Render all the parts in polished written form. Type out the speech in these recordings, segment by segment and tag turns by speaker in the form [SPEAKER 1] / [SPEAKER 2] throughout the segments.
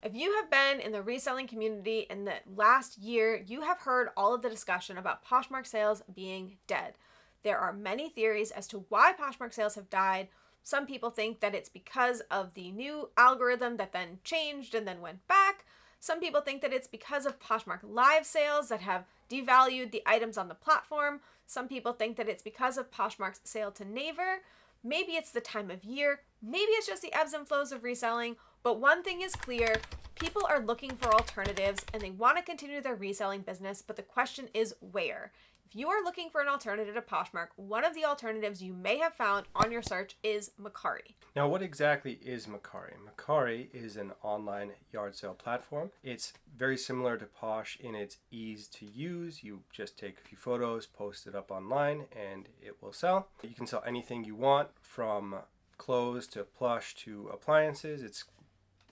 [SPEAKER 1] If you have been in the reselling community in the last year, you have heard all of the discussion about Poshmark sales being dead. There are many theories as to why Poshmark sales have died. Some people think that it's because of the new algorithm that then changed and then went back. Some people think that it's because of Poshmark live sales that have devalued the items on the platform. Some people think that it's because of Poshmark's sale to Naver. Maybe it's the time of year. Maybe it's just the ebbs and flows of reselling. But one thing is clear, people are looking for alternatives and they want to continue their reselling business, but the question is where? If you are looking for an alternative to Poshmark, one of the alternatives you may have found on your search is Mercari.
[SPEAKER 2] Now, what exactly is Mercari? Mercari is an online yard sale platform. It's very similar to Posh in its ease to use. You just take a few photos, post it up online, and it will sell. You can sell anything you want, from clothes to plush to appliances. It's,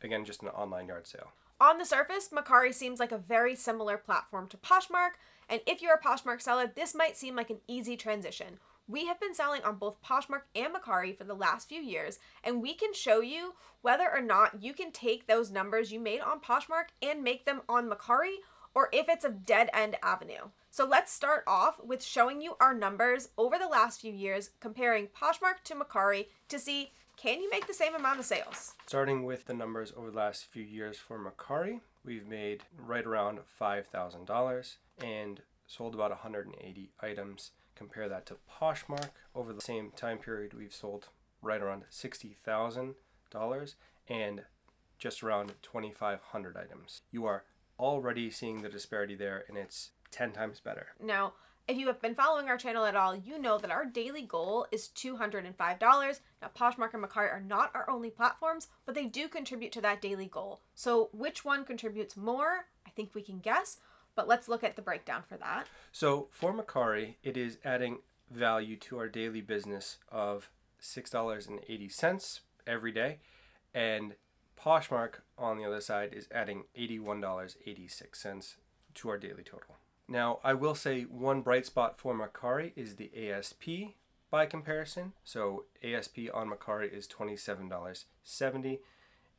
[SPEAKER 2] again, just an online yard sale.
[SPEAKER 1] On the surface, Mercari seems like a very similar platform to Poshmark, and if you're a Poshmark seller, this might seem like an easy transition. We have been selling on both Poshmark and Mercari for the last few years, and we can show you whether or not you can take those numbers you made on Poshmark and make them on Mercari, or if it's a dead-end avenue. So let's start off with showing you our numbers over the last few years, comparing Poshmark to Mercari to see, can you make the same amount of sales?
[SPEAKER 2] Starting with the numbers over the last few years for Mercari, we've made right around $5,000 and sold about 180 items. Compare that to Poshmark. Over the same time period, we've sold right around $60,000 and just around 2,500 items. You are already seeing the disparity there, and it's 10 times better.
[SPEAKER 1] Now, if you have been following our channel at all, you know that our daily goal is $205. Now, Poshmark and Mercari are not our only platforms, but they do contribute to that daily goal. So which one contributes more? I think we can guess, but let's look at the breakdown for that.
[SPEAKER 2] So for Mercari, it is adding value to our daily business of $6.80 every day, and Poshmark, on the other side, is adding $81.86 to our daily total. Now, I will say one bright spot for Mercari is the ASP by comparison. So ASP on Mercari is $27.70.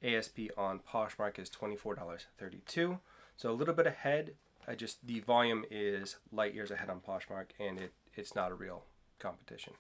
[SPEAKER 2] ASP on Poshmark is $24.32. So a little bit ahead. The volume is light years ahead on Poshmark, and it's not a real competition.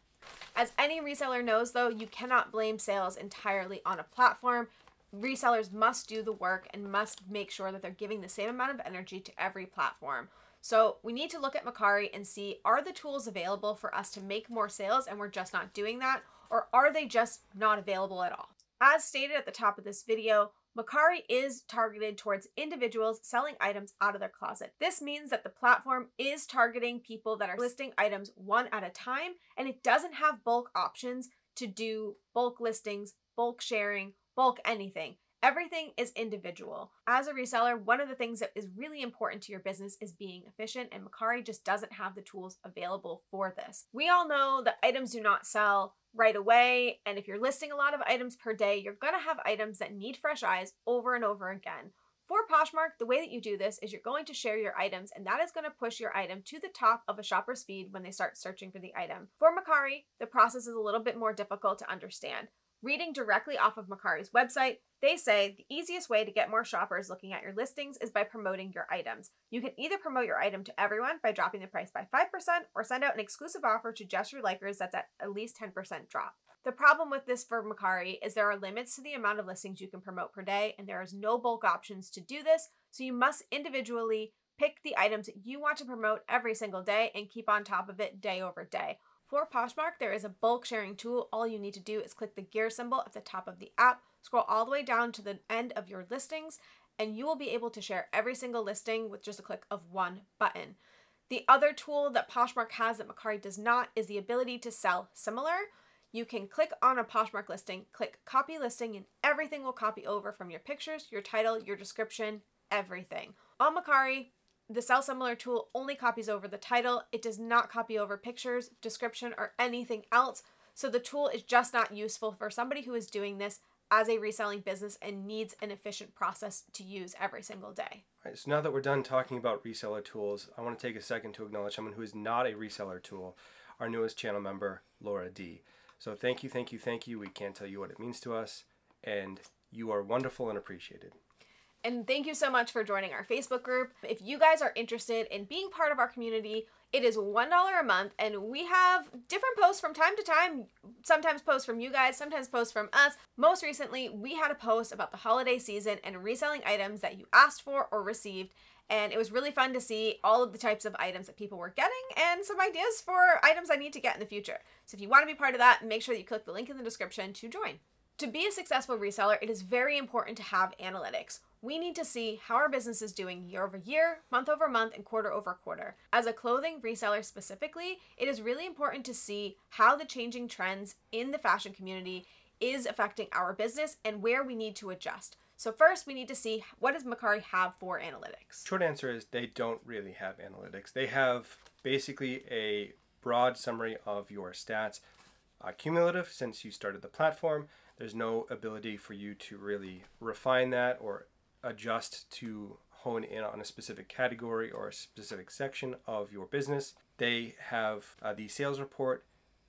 [SPEAKER 1] As any reseller knows, though, you cannot blame sales entirely on a platform. Resellers must do the work and must make sure that they're giving the same amount of energy to every platform. So we need to look at Mercari and see, are the tools available for us to make more sales and we're just not doing that, or are they just not available at all? As stated at the top of this video, Mercari is targeted towards individuals selling items out of their closet. This means that the platform is targeting people that are listing items one at a time, and it doesn't have bulk options to do bulk listings, bulk sharing, bulk anything. Everything is individual. As a reseller, one of the things that is really important to your business is being efficient, and Mercari just doesn't have the tools available for this. We all know that items do not sell right away, and if you're listing a lot of items per day, you're gonna have items that need fresh eyes over and over again. For Poshmark, the way that you do this is you're going to share your items, and that is going to push your item to the top of a shopper's feed when they start searching for the item. For Mercari, the process is a little bit more difficult to understand. Reading directly off of Mercari's website, they say the easiest way to get more shoppers looking at your listings is by promoting your items. You can either promote your item to everyone by dropping the price by 5% or send out an exclusive offer to just your likers that's at least 10% drop. The problem with this for Mercari is there are limits to the amount of listings you can promote per day, and there is no bulk options to do this, so you must individually pick the items that you want to promote every single day and keep on top of it day over day. For Poshmark, there is a bulk sharing tool. All you need to do is click the gear symbol at the top of the app, scroll all the way down to the end of your listings, and you will be able to share every single listing with just a click of one button. The other tool that Poshmark has that Mercari does not is the ability to sell similar. You can click on a Poshmark listing, click copy listing, and everything will copy over from your pictures, your title, your description, everything. On Mercari, the Sell Similar tool only copies over the title. It does not copy over pictures, description, or anything else. So the tool is just not useful for somebody who is doing this as a reselling business and needs an efficient process to use every single day.
[SPEAKER 2] All right, so now that we're done talking about reseller tools, I want to take a second to acknowledge someone who is not a reseller tool, our newest channel member, Laura D. So thank you, thank you, thank you. We can't tell you what it means to us, and you are wonderful and appreciated.
[SPEAKER 1] And thank you so much for joining our Facebook group. If you guys are interested in being part of our community, it is $1 a month, and we have different posts from time to time, sometimes posts from you guys, sometimes posts from us. Most recently, we had a post about the holiday season and reselling items that you asked for or received, and it was really fun to see all of the types of items that people were getting and some ideas for items I need to get in the future. So if you want to be part of that, make sure that you click the link in the description to join. To be a successful reseller, it is very important to have analytics. We need to see how our business is doing year over year, month over month, and quarter over quarter. As a clothing reseller specifically, it is really important to see how the changing trends in the fashion community is affecting our business and where we need to adjust. So first, we need to see, what does Mercari have for analytics?
[SPEAKER 2] Short answer is they don't really have analytics. They have basically a broad summary of your stats, cumulative since you started the platform. There's no ability for you to really refine that or adjust to hone in on a specific category or a specific section of your business. They have the sales report.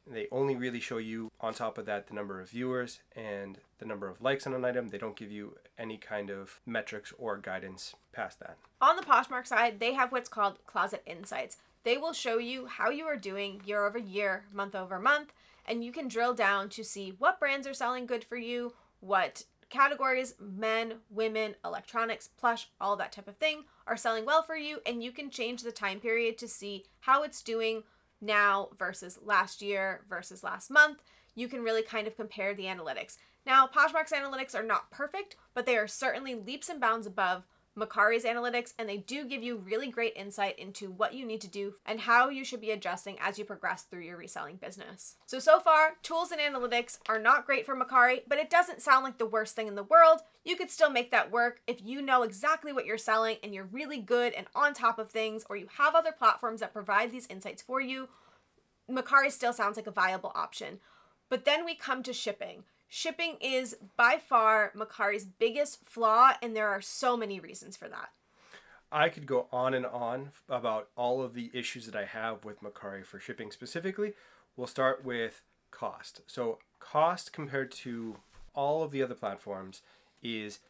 [SPEAKER 2] They only really show you, on top of that, the number of viewers and the number of likes on an item. They don't give you any kind of metrics or guidance past that.
[SPEAKER 1] On the Poshmark side, they have what's called Closet Insights. They will show you how you are doing year over year, month over month, and you can drill down to see what brands are selling good for you, what categories, men, women, electronics, plush, all that type of thing, are selling well for you, and you can change the time period to see how it's doing now versus last year versus last month. You can really kind of compare the analytics. Now, Poshmark's analytics are not perfect, but they are certainly leaps and bounds above Mercari's analytics, and they do give you really great insight into what you need to do and how you should be adjusting as you progress through your reselling business. So far, tools and analytics are not great for Mercari, but it doesn't sound like the worst thing in the world. You could still make that work if you know exactly what you're selling and you're really good and on top of things, or you have other platforms that provide these insights for you. Mercari still sounds like a viable option. But then we come to shipping. Shipping is by far Mercari's biggest flaw, and there are so many reasons for that.
[SPEAKER 2] I could go on and on about all of the issues that I have with Mercari for shipping specifically. We'll start with cost. So cost compared to all of the other platforms is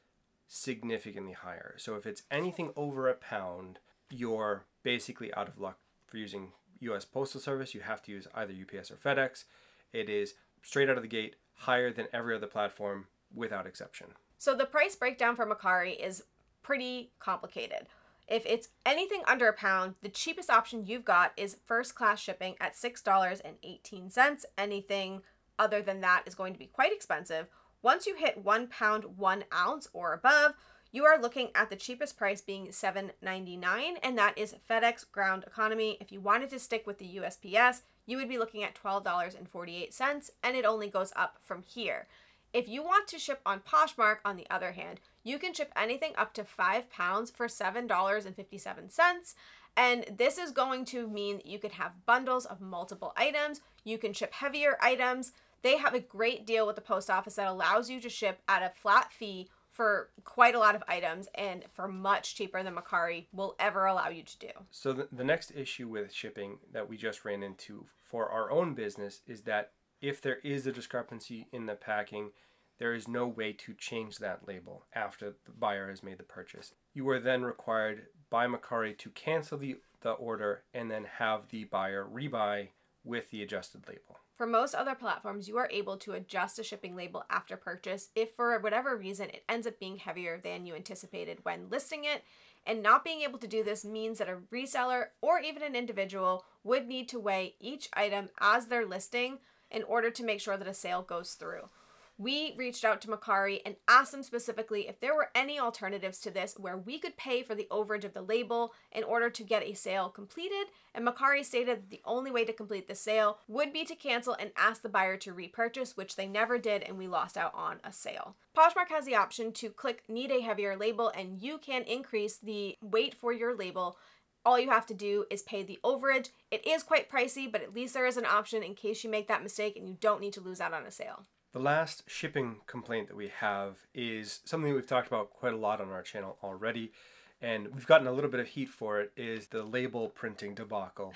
[SPEAKER 2] significantly higher. So if it's anything over £1, you're basically out of luck for using US Postal Service. You have to use either UPS or FedEx. It is straight out of the gate higher than every other platform without exception. So
[SPEAKER 1] the price breakdown for Mercari is pretty complicated. If it's anything under £1, the cheapest option you've got is first class shipping at $6.18. Anything other than that is going to be quite expensive. Once you hit £1, 1 ounce or above, you are looking at the cheapest price being $7.99, and that is FedEx Ground Economy. If you wanted to stick with the USPS, you would be looking at $12.48, and it only goes up from here. If you want to ship on Poshmark, on the other hand, you can ship anything up to £5 for $7.57, and this is going to mean that you could have bundles of multiple items. You can ship heavier items. They have a great deal with the post office that allows you to ship at a flat fee for quite a lot of items and for much cheaper than Mercari will ever allow you to do.
[SPEAKER 2] So the next issue with shipping that we just ran into for our own business is that if there is a discrepancy in the packing, there is no way to change that label after the buyer has made the purchase. You are then required by Mercari to cancel the order and then have the buyer rebuy with the adjusted label.
[SPEAKER 1] For most other platforms, you are able to adjust a shipping label after purchase if for whatever reason it ends up being heavier than you anticipated when listing it. And not being able to do this means that a reseller or even an individual would need to weigh each item as they're listing in order to make sure that a sale goes through. We reached out to Mercari and asked them specifically if there were any alternatives to this where we could pay for the overage of the label in order to get a sale completed, and Mercari stated that the only way to complete the sale would be to cancel and ask the buyer to repurchase, which they never did, and we lost out on a sale. Poshmark has the option to click Need a Heavier Label, and you can increase the weight for your label. All you have to do is pay the overage. It is quite pricey, but at least there is an option in case you make that mistake and you don't need to lose out on a sale.
[SPEAKER 2] The last shipping complaint that we have is something we've talked about quite a lot on our channel already, and we've gotten a little bit of heat for it, is the label printing debacle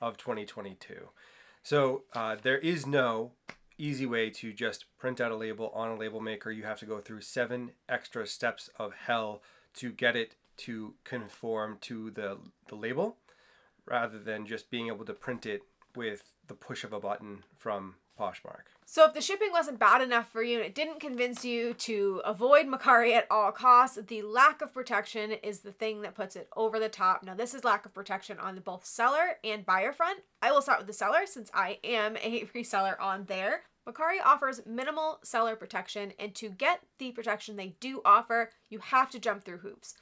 [SPEAKER 2] of 2022. So there is no easy way to just print out a label on a label maker. You have to go through 7 extra steps of hell to get it to conform to the label rather than just being able to print it with the push of a button from Poshmark.
[SPEAKER 1] So if the shipping wasn't bad enough for you and it didn't convince you to avoid Mercari at all costs, the lack of protection is the thing that puts it over the top. Now, this is lack of protection on the both seller and buyer front. I will start with the seller since I am a reseller on there. Mercari offers minimal seller protection, and to get the protection they do offer, you have to jump through hoops.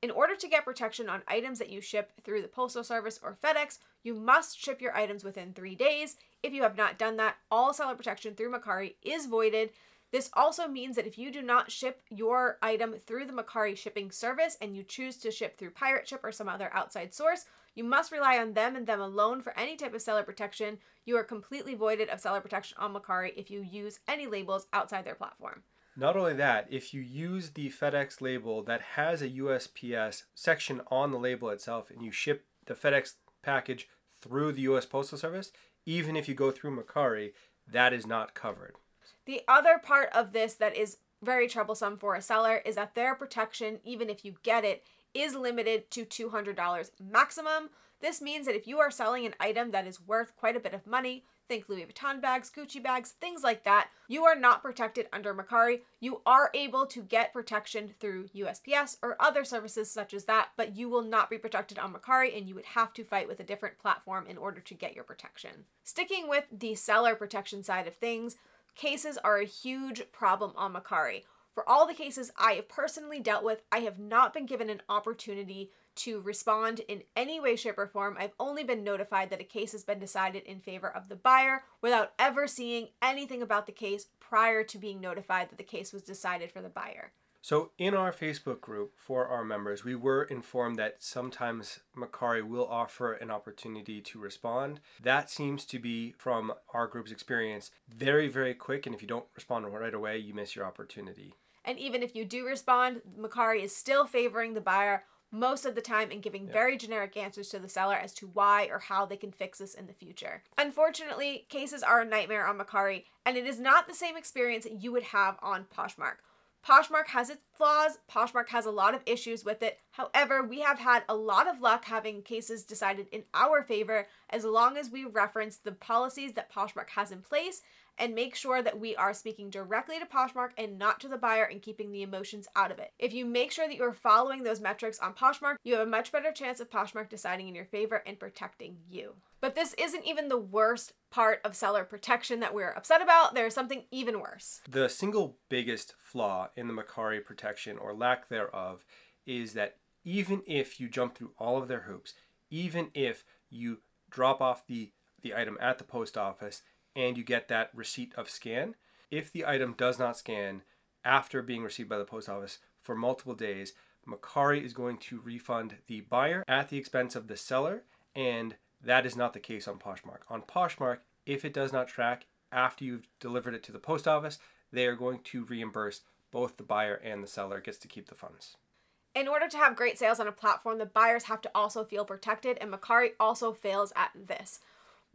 [SPEAKER 1] In order to get protection on items that you ship through the Postal Service or FedEx, you must ship your items within 3 days. If you have not done that, all seller protection through Mercari is voided. This also means that if you do not ship your item through the Mercari shipping service and you choose to ship through Pirate Ship or some other outside source, you must rely on them and them alone for any type of seller protection. You are completely voided of seller protection on Mercari if you use any labels outside their platform.
[SPEAKER 2] Not only that, if you use the FedEx label that has a USPS section on the label itself and you ship the FedEx package through the US Postal Service, even if you go through Mercari, that is not covered.
[SPEAKER 1] The other part of this that is very troublesome for a seller is that their protection, even if you get it, is limited to $200 maximum. This means that if you are selling an item that is worth quite a bit of money, think Louis Vuitton bags, Gucci bags, things like that, you are not protected under Mercari. You are able to get protection through USPS or other services such as that, but you will not be protected on Mercari, and you would have to fight with a different platform in order to get your protection. Sticking with the seller protection side of things, cases are a huge problem on Mercari. For all the cases I have personally dealt with, I have not been given an opportunity to respond in any way, shape, or form. I've only been notified that a case has been decided in favor of the buyer without ever seeing anything about the case prior to being notified that the case was decided for the buyer.
[SPEAKER 2] So in our Facebook group for our members, we were informed that sometimes Mercari will offer an opportunity to respond. That seems to be, from our group's experience, very, very quick. And if you don't respond right away, you miss your opportunity.
[SPEAKER 1] And even if you do respond, Mercari is still favoring the buyer most of the time and giving very generic answers to the seller as to why or how they can fix this in the future. Unfortunately, cases are a nightmare on Mercari, and it is not the same experience that you would have on Poshmark. Poshmark has its flaws. Poshmark has a lot of issues with it. However, we have had a lot of luck having cases decided in our favor as long as we reference the policies that Poshmark has in place and make sure that we are speaking directly to Poshmark and not to the buyer and keeping the emotions out of it. If you make sure that you're following those metrics on Poshmark, you have a much better chance of Poshmark deciding in your favor and protecting you. But this isn't even the worst part of seller protection that we're upset about. There's something even worse.
[SPEAKER 2] The single biggest flaw in the Mercari protection, or lack thereof, is that even if you jump through all of their hoops, even if you drop off the item at the post office and you get that receipt of scan, if the item does not scan after being received by the post office for multiple days, Mercari is going to refund the buyer at the expense of the seller, and that is not the case on Poshmark. On Poshmark, if it does not track after you've delivered it to the post office, they are going to reimburse both the buyer and the seller. Gets to keep the funds.
[SPEAKER 1] In order to have great sales on a platform, the buyers have to also feel protected, and Mercari also fails at this.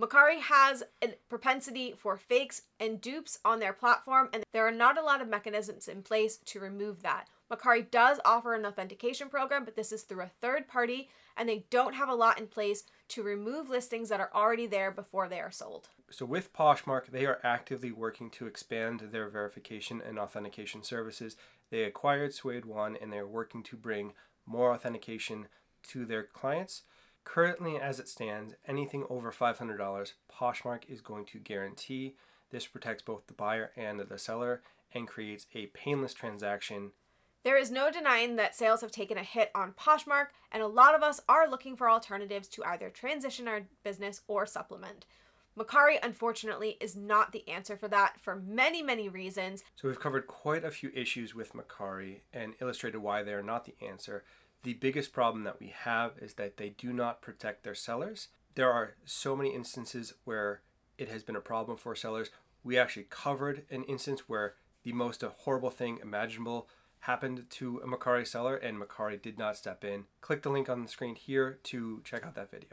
[SPEAKER 1] Mercari has a propensity for fakes and dupes on their platform, and there are not a lot of mechanisms in place to remove that. Mercari does offer an authentication program, but this is through a third party, and they don't have a lot in place to remove listings that are already there before they are sold.
[SPEAKER 2] So with Poshmark, they are actively working to expand their verification and authentication services. They acquired Suede One, and they're working to bring more authentication to their clients. Currently, as it stands, anything over $500, Poshmark is going to guarantee. This protects both the buyer and the seller and creates a painless transaction.
[SPEAKER 1] There is no denying that sales have taken a hit on Poshmark, and a lot of us are looking for alternatives to either transition our business or supplement. Mercari, unfortunately, is not the answer for that for many, many reasons.
[SPEAKER 2] So we've covered quite a few issues with Mercari and illustrated why they are not the answer. The biggest problem that we have is that they do not protect their sellers. There are so many instances where it has been a problem for sellers. We actually covered an instance where the most horrible thing imaginable happened to a Mercari seller and Mercari did not step in. Click the link on the screen here to check out that video.